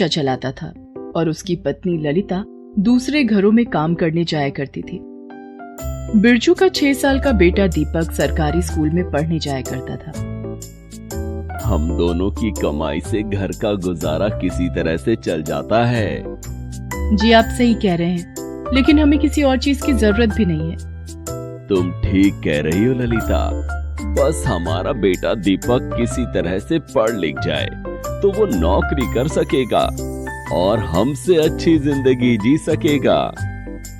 Rickshaw चलाता था और उसकी पत्नी ललिता दूसरे घरों में काम करने जाया करती थी। बिरजू का 6 साल का बेटा दीपक सरकारी स्कूल में पढ़ने जाया करता था। हम दोनों की कमाई से घर का गुजारा किसी तरह से चल जाता है। जी आप सही कह रहे हैं, लेकिन हमें किसी और चीज की जरूरत भी नहीं है। तुम ठीक कह रही हो ललिता, बस हमारा बेटा दीपक किसी तरह से पढ़ लिख जाए तो वो नौकरी कर सकेगा और हमसे अच्छी जिंदगी जी सकेगा।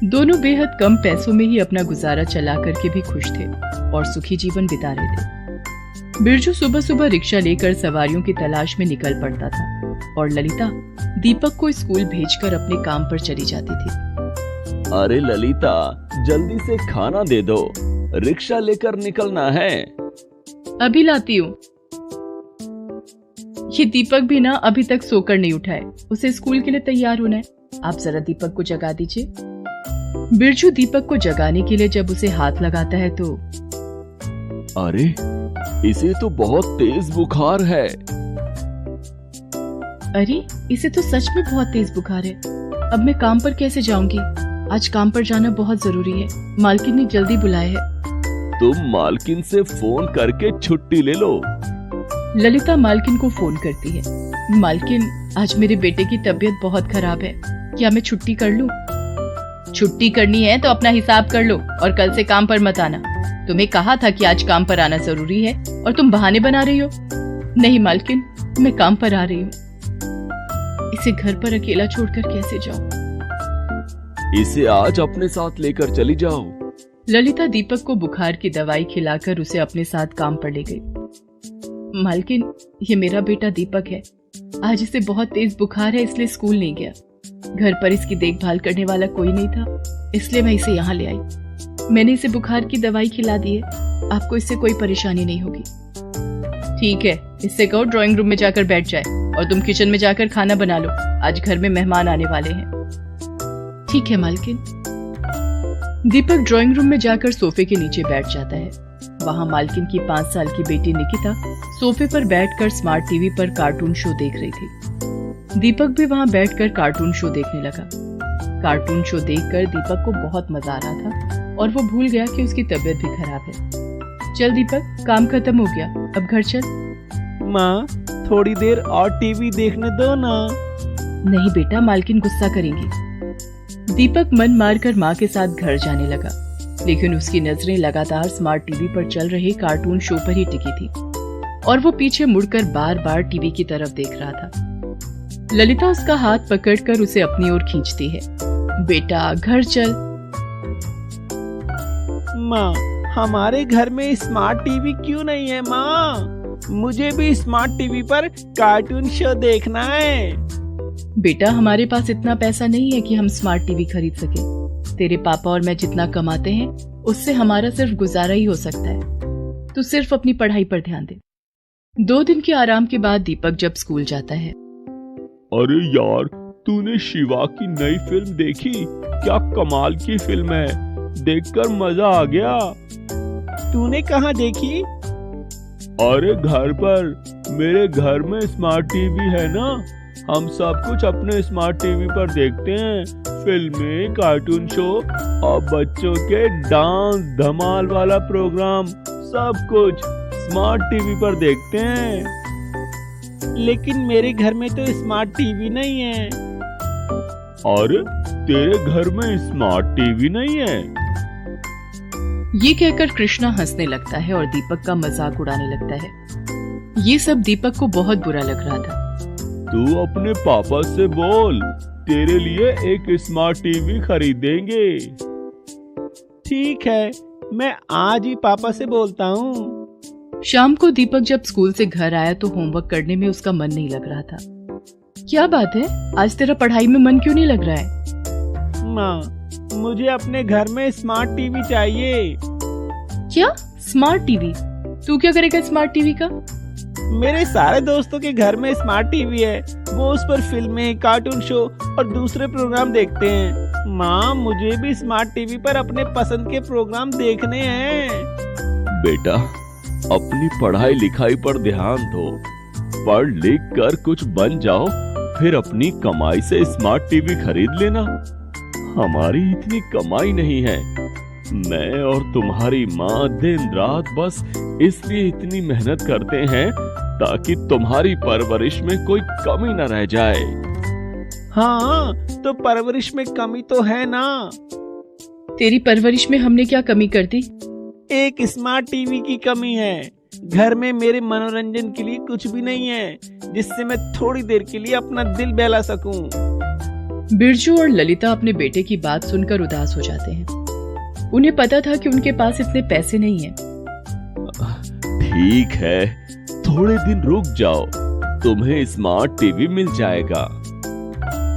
दोनों बेहद कम पैसों में ही अपना गुजारा चला करके भी खुश थे और सुखी जीवन बिता रहे थे। बिरजू सुबह सुबह रिक्शा लेकर सवारियों की तलाश में निकल पड़ता था और ललिता दीपक को स्कूल भेजकर अपने काम पर चली जाती थी। अरे ललिता, जल्दी से खाना दे दो, रिक्शा लेकर निकलना है। अभी लाती हूँ। ये दीपक भी ना अभी तक सोकर नहीं उठा है, उसे स्कूल के लिए तैयार होना है। आप जरा दीपक को जगा दीजिए। बिरजू दीपक को जगाने के लिए जब उसे हाथ लगाता है तो अरे, इसे तो बहुत तेज बुखार है। अरे, इसे तो सच में बहुत तेज बुखार है। अब मैं काम पर कैसे जाऊंगी? आज काम पर जाना बहुत जरूरी है, मालकिन ने जल्दी बुलाया है। तुम मालकिन से फोन करके छुट्टी ले लो। ललिता मालकिन को फोन करती है। मालकिन, आज मेरे बेटे की तबीयत बहुत खराब है, क्या मैं छुट्टी कर लूं? छुट्टी करनी है तो अपना हिसाब कर लो और कल से काम पर मत आना। तुम्हें कहा था कि आज काम पर आना जरूरी है और तुम बहाने बना रही हो। नहीं मालकिन, मैं काम पर आ रही हूँ। इसे घर पर अकेला छोड़कर कैसे जाऊं? इसे आज अपने साथ लेकर चली जाओ। ललिता दीपक को बुखार की दवाई खिलाकर उसे अपने साथ काम पर ले गई। मालकिन, ये मेरा बेटा दीपक है। आज इसे बहुत तेज बुखार है, इसलिए स्कूल नहीं गया। घर पर इसकी देखभाल करने वाला कोई नहीं था, इसलिए मैं इसे यहाँ ले आई। मैंने इसे बुखार की दवाई खिला दी है, आपको इससे कोई परेशानी नहीं होगी। ठीक है, इससे कहो ड्राइंग रूम में जाकर बैठ जाए और तुम किचन में जाकर खाना बना लो, आज घर में मेहमान आने वाले हैं। ठीक है मालकिन। दीपक ड्राइंग रूम में जाकर सोफे के नीचे बैठ जाता है। वहाँ मालकिन की 5 साल की बेटी निकिता सोफे पर बैठकर स्मार्ट टीवी पर कार्टून शो देख रही थी। दीपक भी वहाँ बैठकर कार्टून शो देखने लगा। कार्टून शो देखकर दीपक को बहुत मजा आ रहा था और वो भूल गया कि उसकी तबीयत भी खराब है। चल दीपक, काम खत्म हो गया, अब घर चल। माँ, थोड़ी देर और टीवी देखने दो ना। नहीं बेटा, मालकिन गुस्सा करेंगी। दीपक मन मारकर माँ के साथ घर जाने लगा, लेकिन उसकी नजरें लगातार स्मार्ट टीवी पर चल रहे कार्टून शो पर ही टिकी थी और वो पीछे मुड़कर बार बार टीवी की तरफ देख रहा था। ललिता उसका हाथ पकड़कर उसे अपनी ओर खींचती है। बेटा, घर चल। माँ, हमारे घर में स्मार्ट टीवी क्यों नहीं है माँ? मुझे भी स्मार्ट टीवी पर कार्टून शो देखना है। बेटा, हमारे पास इतना पैसा नहीं है कि हम स्मार्ट टीवी खरीद सके। तेरे पापा और मैं जितना कमाते हैं उससे हमारा सिर्फ गुजारा ही हो सकता है। तू सिर्फ अपनी पढ़ाई पर ध्यान दे। 2 दिन के आराम के बाद दीपक जब स्कूल जाता है। अरे यार, तूने शिवा की नई फिल्म देखी? क्या कमाल की फिल्म है, देखकर मजा आ गया। तूने कहाँ देखी? अरे घर पर, मेरे घर में स्मार्ट टीवी है ना, हम सब कुछ अपने स्मार्ट टीवी पर देखते हैं। फिल्में, कार्टून शो और बच्चों के डांस धमाल वाला प्रोग्राम, सब कुछ स्मार्ट टीवी पर देखते हैं। लेकिन मेरे घर में तो स्मार्ट टीवी नहीं है। अरे, तेरे घर में स्मार्ट टीवी नहीं है? ये कहकर कृष्णा हंसने लगता है और दीपक का मजाक उड़ाने लगता है। ये सब दीपक को बहुत बुरा लग रहा था। तू अपने पापा से बोल, तेरे लिए एक स्मार्ट टीवी खरीदेंगे। ठीक है, मैं आज ही पापा से बोलता हूँ। शाम को दीपक जब स्कूल से घर आया तो होमवर्क करने में उसका मन नहीं लग रहा था। क्या बात है, आज तेरा पढ़ाई में मन क्यों नहीं लग रहा है? माँ, मुझे अपने घर में स्मार्ट टीवी चाहिए। क्या स्मार्ट टीवी? तू क्या करेगा स्मार्ट टीवी का? मेरे सारे दोस्तों के घर में स्मार्ट टीवी है, वो उस पर फिल्में, कार्टून शो और दूसरे प्रोग्राम देखते हैं। माँ, मुझे भी स्मार्ट टीवी पर अपने पसंद के प्रोग्राम देखने हैं। बेटा, अपनी पढ़ाई लिखाई पर ध्यान दो, पढ़ लिख कर कुछ बन जाओ, फिर अपनी कमाई से स्मार्ट टीवी खरीद लेना। हमारी इतनी कमाई नहीं है। मैं और तुम्हारी माँ दिन रात बस इसलिए इतनी मेहनत करते हैं ताकि तुम्हारी परवरिश में कोई कमी न रह जाए। हाँ, तो परवरिश में कमी तो है ना। तेरी परवरिश में हमने क्या कमी कर दी? एक स्मार्ट टीवी की कमी है। घर में मेरे मनोरंजन के लिए कुछ भी नहीं है जिससे मैं थोड़ी देर के लिए अपना दिल बहला सकूं। बिरजू और ललिता अपने बेटे की बात सुनकर उदास हो जाते हैं। उन्हें पता था कि उनके पास इतने पैसे नहीं हैं। ठीक है, थोड़े दिन रुक जाओ, तुम्हें स्मार्ट टीवी मिल जाएगा।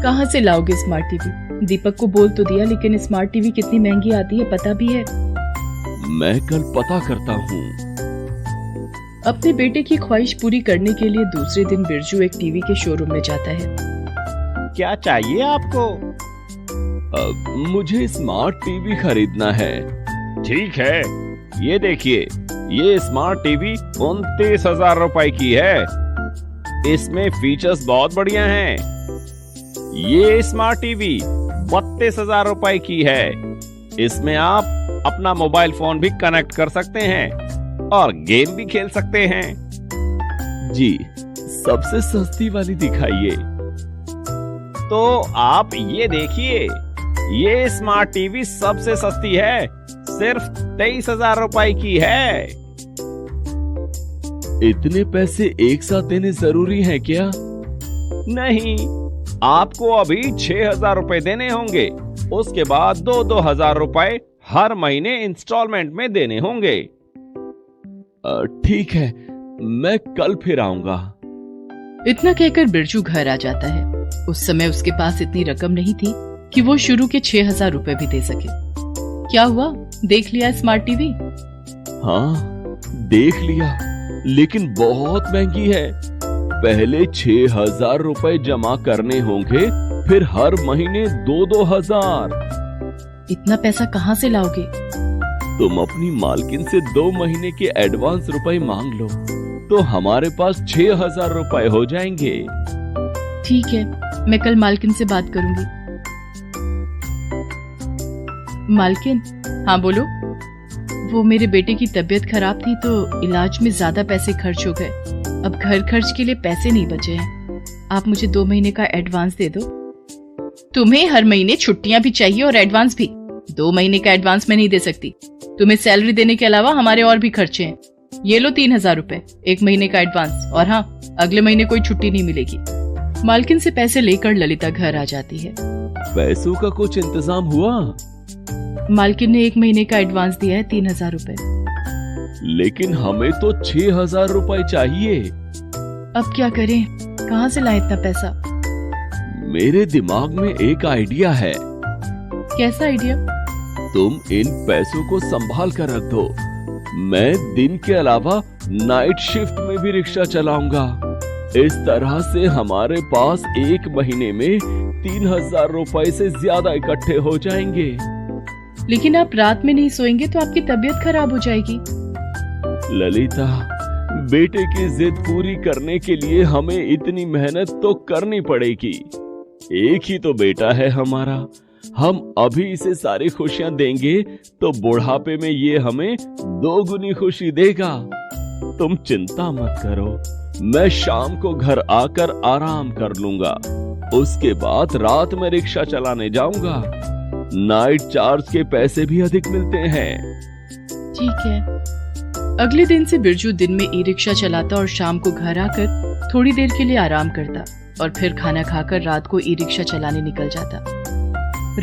कहाँ से लाओगे स्मार्ट टीवी? दीपक को बोल तो दिया, लेकिन स्मार्ट टीवी कितनी महंगी आती है पता भी है? मैं कल पता करता हूँ। अपने बेटे की ख्वाहिश पूरी करने के लिए दूसरे दिन बिरजू एक टीवी के शोरूम में जाता है। क्या चाहिए आपको? मुझे स्मार्ट टीवी खरीदना है। ठीक है, ये देखिए, ये स्मार्ट टीवी 29,000 रुपए की है। इसमें फीचर्स बहुत बढ़िया हैं। ये स्मार्ट टीवी 32,000 रुपए की है। इसमें आप अपना मोबाइल फोन भी कनेक्ट कर सकते हैं और गेम भी खेल सकते हैं। जी, सबसे सस्ती वाली दिखाइए। तो आप ये देखिए, ये स्मार्ट टीवी सबसे सस्ती है, सिर्फ 23,000 रुपए की है। इतने पैसे एक साथ देने जरूरी है क्या? नहीं, आपको अभी 6,000 रुपए देने होंगे। उसके बाद 2-2 हजार रुपए हर महीने इंस्टॉलमेंट में देने होंगे। ठीक है, मैं कल फिर आऊंगा। इतना कहकर बिरजू घर आ जाता है। उस समय उसके पास इतनी रकम नहीं थी कि वो शुरू के 6,000 रुपए भी दे सके। क्या हुआ, देख लिया स्मार्ट टीवी? हाँ, देख लिया, लेकिन बहुत महंगी है। पहले 6,000 रुपए जमा करने होंगे, फिर हर महीने 2-2 हजार। इतना पैसा कहाँ से लाओगे? तुम अपनी मालकिन से 2 महीने के एडवांस रुपए मांग लो, तो हमारे पास 6,000 रुपए हो जाएंगे। ठीक है, मैं कल मालकिन से बात करूंगी। मालकिन, हाँ बोलो। वो मेरे बेटे की तबीयत खराब थी तो इलाज में ज्यादा पैसे खर्च हो गए। अब घर खर्च के लिए पैसे नहीं बचे हैं। आप मुझे 2 महीने का एडवांस दे दो। तुम्हें हर महीने छुट्टियां भी चाहिए और एडवांस भी। 2 महीने का एडवांस मैं नहीं दे सकती। तुम्हें सैलरी देने के अलावा हमारे और भी खर्चे हैं। ये लो 3,000 रुपए, 1 महीने का एडवांस। और हाँ, अगले महीने कोई छुट्टी नहीं मिलेगी। मालकिन से पैसे लेकर ललिता घर आ जाती है। पैसों का कुछ इंतजाम हुआ? मालकिन ने 1 महीने का एडवांस दिया है, 3,000 रुपए। लेकिन हमें तो 6,000 रुपए चाहिए। अब क्या करें, कहाँ से लाएं इतना पैसा? मेरे दिमाग में एक आइडिया है। कैसा आइडिया? तुम इन पैसों को संभाल कर रख दो। मैं दिन के अलावा नाइट शिफ्ट में भी रिक्शा चलाऊंगा। इस तरह से हमारे पास 1 महीने में 3,000 रुपए से ज्यादा इकट्ठे हो जाएंगे। लेकिन आप रात में नहीं सोएंगे तो आपकी तबीयत खराब हो जाएगी। ललिता, बेटे की जिद पूरी करने के लिए हमें इतनी मेहनत तो करनी पड़ेगी। एक ही तो बेटा है हमारा। हम अभी इसे सारी खुशियां देंगे तो बुढ़ापे में ये हमें 2 गुनी खुशी देगा। तुम चिंता मत करो, मैं शाम को घर आकर आराम कर लूंगा। उसके बाद रात में रिक्शा चलाने जाऊंगा। नाइट चार्ज के पैसे भी अधिक मिलते हैं। ठीक है। अगले दिन से बिरजू दिन में ई रिक्शा चलाता और शाम को घर आकर थोड़ी देर के लिए आराम करता और फिर खाना खाकर रात को ई रिक्शा चलाने निकल जाता।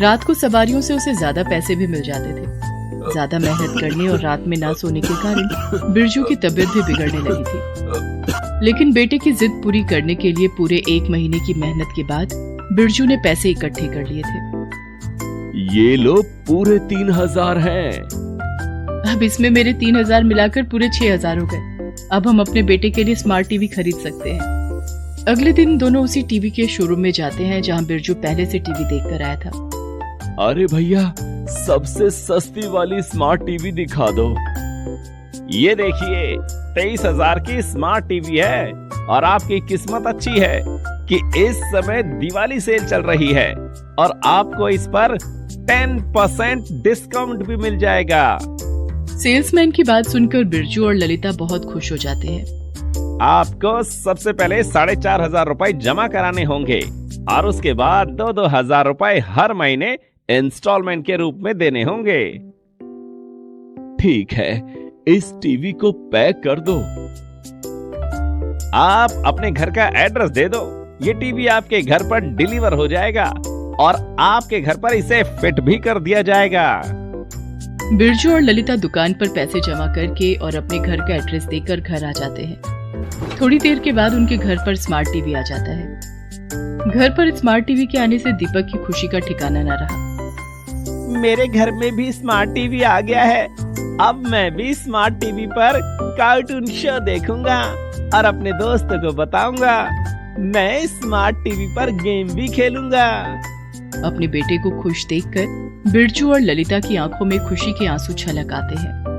रात को सवारियों से उसे ज्यादा पैसे भी मिल जाते थे। ज्यादा मेहनत करने और रात में ना सोने के कारण बिरजू की तबीयत भी बिगड़ने लगी थी। लेकिन बेटे की जिद पूरी करने के लिए पूरे 1 महीने की मेहनत के बाद बिरजू ने पैसे इकट्ठे कर लिए थे। ये लो पूरे 3,000 हैं। अब इसमें मेरे 3,000 मिलाकर पूरे 6,000 हो गए। अब हम अपने बेटे के लिए स्मार्ट टीवी खरीद सकते हैं। अगले दिन दोनों उसी टीवी के शोरूम में जाते हैं जहां बिरजू पहले से टीवी देखकर आया था। अरे भैया, सबसे सस्ती वाली स्मार्ट टीवी दिखा दो। ये देखिए, 23,000 की स्मार्ट टीवी है और आपकी किस्मत अच्छी है कि इस समय दिवाली सेल चल रही है और आपको इस पर 10% डिस्काउंट भी मिल जाएगा। सेल्समैन की बात सुनकर बिरजू और ललिता बहुत खुश हो जाते हैं। आपको सबसे पहले 4,500 रुपए जमा कराने होंगे और उसके बाद 2-2 हजार रुपए हर महीने इंस्टॉलमेंट के रूप में देने होंगे। ठीक है, इस टीवी को पैक कर दो। आप अपने घर का एड्रेस दे दो, ये टीवी आपके घर पर डिलीवर हो जाएगा और आपके घर पर इसे फिट भी कर दिया जाएगा। बिरजू और ललिता दुकान पर पैसे जमा करके और अपने घर का एड्रेस देकर घर आ जाते हैं। थोड़ी देर के बाद उनके घर पर स्मार्ट टीवी आ जाता है। घर पर स्मार्ट टीवी के आने से दीपक की खुशी का ठिकाना न रहा। मेरे घर में भी स्मार्ट टीवी आ गया है। अब मैं भी स्मार्ट टीवी पर कार्टून शो देखूंगा और अपने दोस्तों को बताऊंगा। मैं स्मार्ट टीवी पर गेम भी खेलूंगा। अपने बेटे को खुश देखकर बिरजू और ललिता की आंखों में खुशी के आंसू छलक आते हैं।